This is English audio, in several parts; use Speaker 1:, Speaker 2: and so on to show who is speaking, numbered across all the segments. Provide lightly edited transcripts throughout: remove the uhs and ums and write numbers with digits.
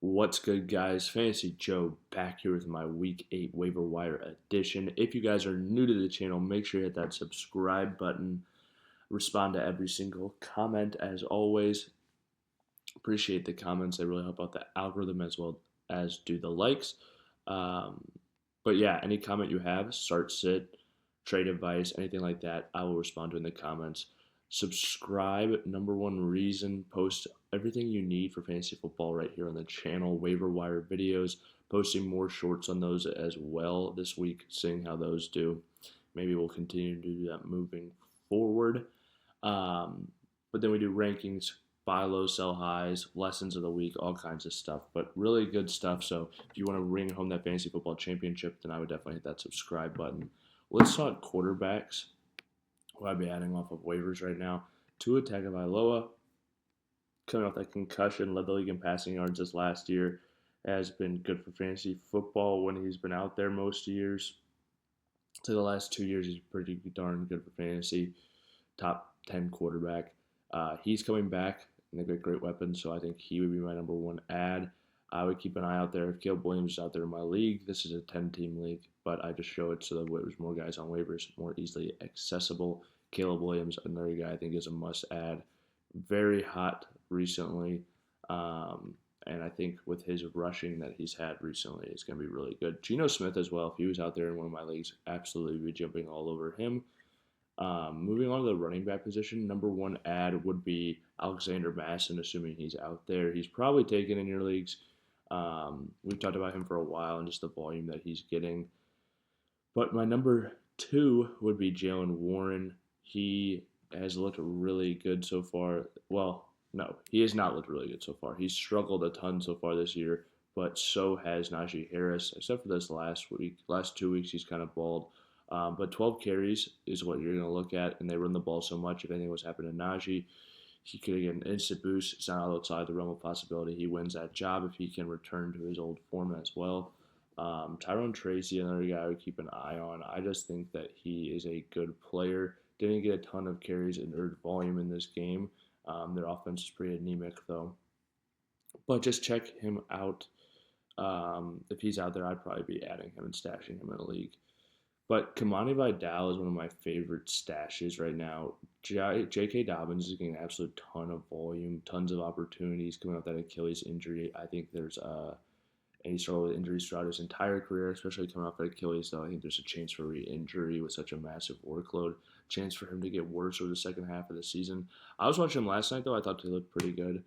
Speaker 1: What's good, guys? Fantasy Joe back here with my Week 8 Waiver Wire edition. If you guys are new to the channel, make sure you hit that subscribe button. Respond to every single comment as always. Appreciate the comments. They really help out the algorithm as well as do the likes. Um, but yeah, any comment you have, start, sit, trade advice, anything like that, I will respond to in the comments. Subscribe, number one reason, post everything you need for fantasy football right here on the channel. Waiver wire videos, posting more shorts on those as well this week, seeing how those do. Maybe we'll continue to do that moving forward. Um, but then we do rankings, buy low, sell highs, lessons of the week, all kinds of stuff. But really good stuff. So if you want to bring home that fantasy football championship, then I would definitely hit that subscribe button. Let's talk quarterbacks, who I'd be adding off of waivers right now. Tua Tagovailoa, coming off that concussion, led the league in passing yards this last year, has been good for fantasy football when he's been out there most years. To the last 2 years, he's pretty darn good for fantasy. Top 10 quarterback. He's coming back, and they've got great weapons, so I think he would be my number one ad. I would keep an eye out there. If Caleb Williams is out there in my league, this is a 10-team league, but I just show it so that there's more guys on waivers, more easily accessible. Caleb Williams, another guy I think is a must-add. Very hot recently, and I think with his rushing that he's had recently, it's going to be really good. Geno Smith as well, if he was out there in one of my leagues, absolutely be jumping all over him. Moving on to the running back position, number one ad would be Alexander Mattison, assuming he's out there. He's probably taken in your leagues. We've talked about him for a while and just the volume that he's getting. But my number two would be Jalen Warren. He has looked really good so far. Well, no, he has not looked really good so far. He's struggled a ton so far this year, but so has Najee Harris, except for this last 2 weeks, he's kind of balled. But 12 carries is what you're going to look at, and they run the ball so much. If anything was happening to Najee, he could get an instant boost. It's not outside the realm of possibility. He wins that job if he can return to his old form as well. Tyrone Tracy, another guy I would keep an eye on. I just think that he is a good player. Didn't get a ton of carries and volume in this game. Their offense is pretty anemic, though. But just check him out. If he's out there, I'd probably be adding him and stashing him in a league. But Kamani Vidal is one of my favorite stashes right now. J.K. Dobbins is getting an absolute ton of volume, tons of opportunities coming off that Achilles injury. I think there's and he struggled with injuries throughout his entire career, especially coming off that Achilles, though. I think there's a chance for re-injury with such a massive workload, chance for him to get worse over the second half of the season. I was watching him last night, though. I thought he looked pretty good.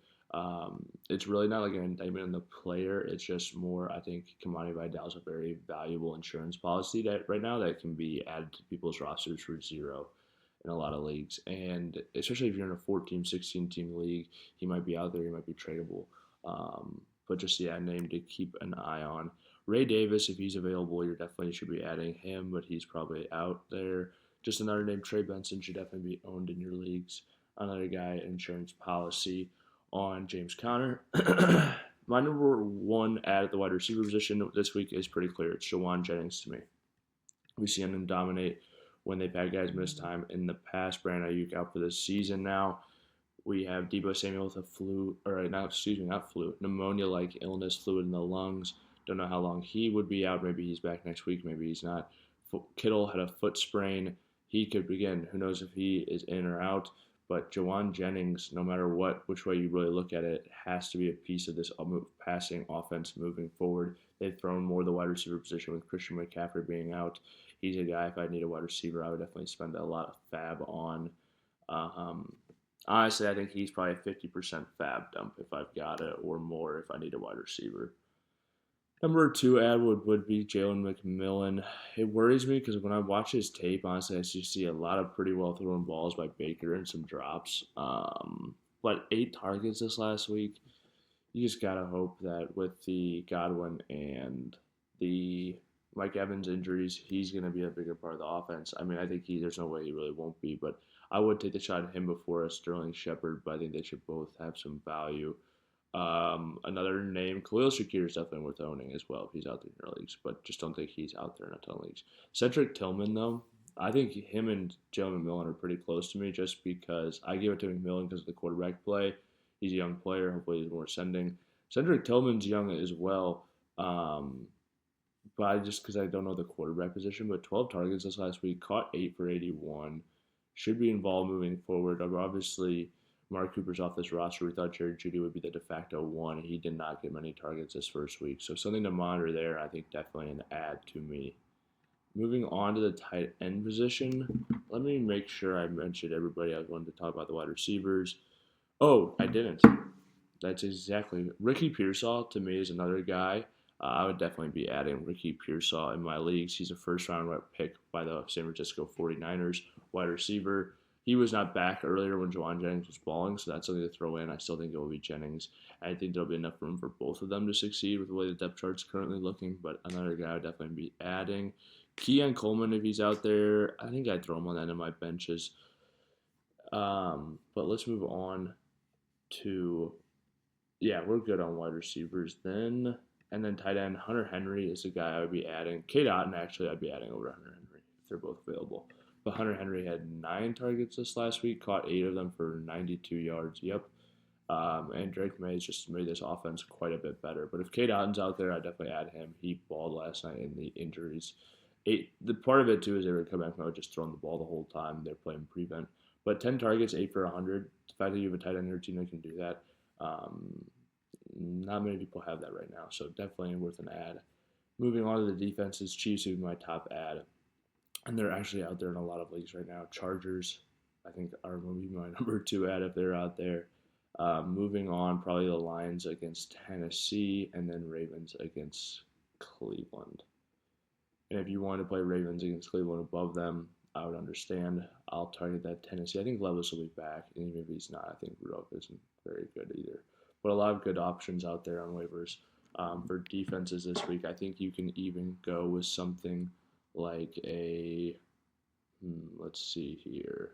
Speaker 1: It's really not like an indictment on the player. It's just more, I think Kamani Vidal is a very valuable insurance policy that right now that can be added to people's rosters for zero in a lot of leagues. And especially if you're in a 14, 16-team league, he might be out there. He might be tradable. But just, yeah, a name to keep an eye on. Ray Davis, if he's available, you definitely should be adding him, but he's probably out there. Just another name, Trey Benson, should definitely be owned in your leagues. Another guy, insurance policy on James Conner. My number one ad at the wide receiver position this week is pretty clear. It's Jauan Jennings to me. We see him dominate when they've had guys miss time in the past. Brandon Aiyuk out for this season now. We have Deebo Samuel with a pneumonia-like illness, fluid in the lungs. Don't know how long he would be out. Maybe he's back next week. Maybe he's not. Kittle had a foot sprain. He could begin. Who knows if he is in or out. But Jauan Jennings, no matter which way you really look at it, has to be a piece of this passing offense moving forward. They've thrown more the wide receiver position with Christian McCaffrey being out. He's a guy, if I need a wide receiver, I would definitely spend a lot of fab on. Honestly, I think he's probably a 50% fab dump if I've got it, or more if I need a wide receiver. Number two ad would be Jalen McMillan. It worries me because when I watch his tape, honestly, I see a lot of pretty well thrown balls by Baker and some drops. But 8 targets this last week. You just got to hope that with the Godwin and the Mike Evans injuries, he's going to be a bigger part of the offense. I mean, I think there's no way he really won't be, but I would take the shot at him before a Sterling Shepard, but I think they should both have some value. Another name, Khalil Shakir is definitely worth owning as well if he's out there in your leagues, but just don't think he's out there in a ton of leagues. Cedric Tillman, though, I think him and Jalen McMillan are pretty close to me just because I give it to McMillan because of the quarterback play. He's a young player. Hopefully he's more ascending. Cedric Tillman's young as well. But I just because I don't know the quarterback position, but 12 targets this last week, caught 8 for 81, should be involved moving forward. Obviously, Mark Cooper's off this roster. We thought JuJu would be the de facto one. He did not get many targets this first week, so something to monitor there. I think definitely an add to me. Moving on to the tight end position, let me make sure I mentioned everybody I wanted to talk about the wide receivers. Oh, I didn't. That's exactly Ricky Persall to me is another guy. I would definitely be adding Ricky Persall in my leagues. He's a first round pick by the San Francisco 49ers wide receiver. He was not back earlier when Jauan Jennings was balling, so that's something to throw in. I still think it will be Jennings. I think there'll be enough room for both of them to succeed with the way the depth chart's currently looking, but another guy I would definitely be adding. Keon Coleman, if he's out there, I think I'd throw him on the end of my benches. But let's move on to yeah, we're good on wide receivers then. And then tight end, Hunter Henry is a guy I would be adding. Kate Otten, actually, I'd be adding over Hunter Henry if they're both available. But Hunter Henry had 9 targets this last week, caught 8 of them for 92 yards. Yep. And Drake May has just made this offense quite a bit better. But if Kate Otten's out there, I'd definitely add him. He balled last night in the injuries. The part of it, too, is they would come back and just throwing the ball the whole time. They're playing prevent. But 10 targets, 8 for 100. The fact that you have a tight end in your team that can do that, not many people have that right now, so definitely worth an add. Moving on to the defenses, Chiefs would be my top add, and they're actually out there in a lot of leagues right now. Chargers, I think, are going to be my number 2 add if they're out there. Moving on, probably the Lions against Tennessee, and then Ravens against Cleveland. And if you want to play Ravens against Cleveland above them, I would understand. I'll target that Tennessee. I think Levis will be back, and even if he's not, I think Rudolph isn't very good either. But a lot of good options out there on waivers for defenses this week. I think you can even go with something like a, let's see here.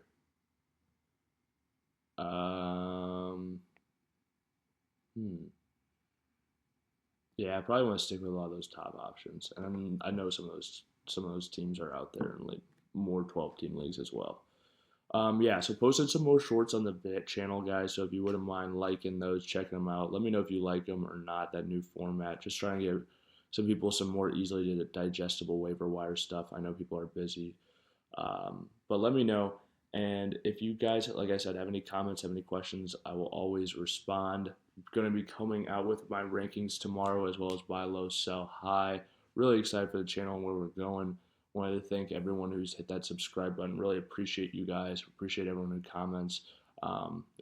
Speaker 1: Yeah, I probably want to stick with a lot of those top options, and I know some of those teams are out there in like more 12-team leagues as well. Yeah, so posted some more shorts on the Bit channel, guys. So if you wouldn't mind liking those, checking them out, let me know if you like them or not. That new format, just trying to give some people some more easily digestible waiver wire stuff. I know people are busy, but let me know. And if you guys, like I said, have any comments, have any questions, I will always respond. I'm going to be coming out with my rankings tomorrow as well as buy low, sell high. Really excited for the channel and where we're going. Wanted to thank everyone who's hit that subscribe button. Really appreciate you guys. Appreciate everyone who comments.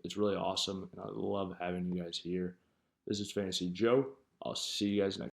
Speaker 1: It's really awesome, and I love having you guys here. This is Fantasy Joe. I'll see you guys next.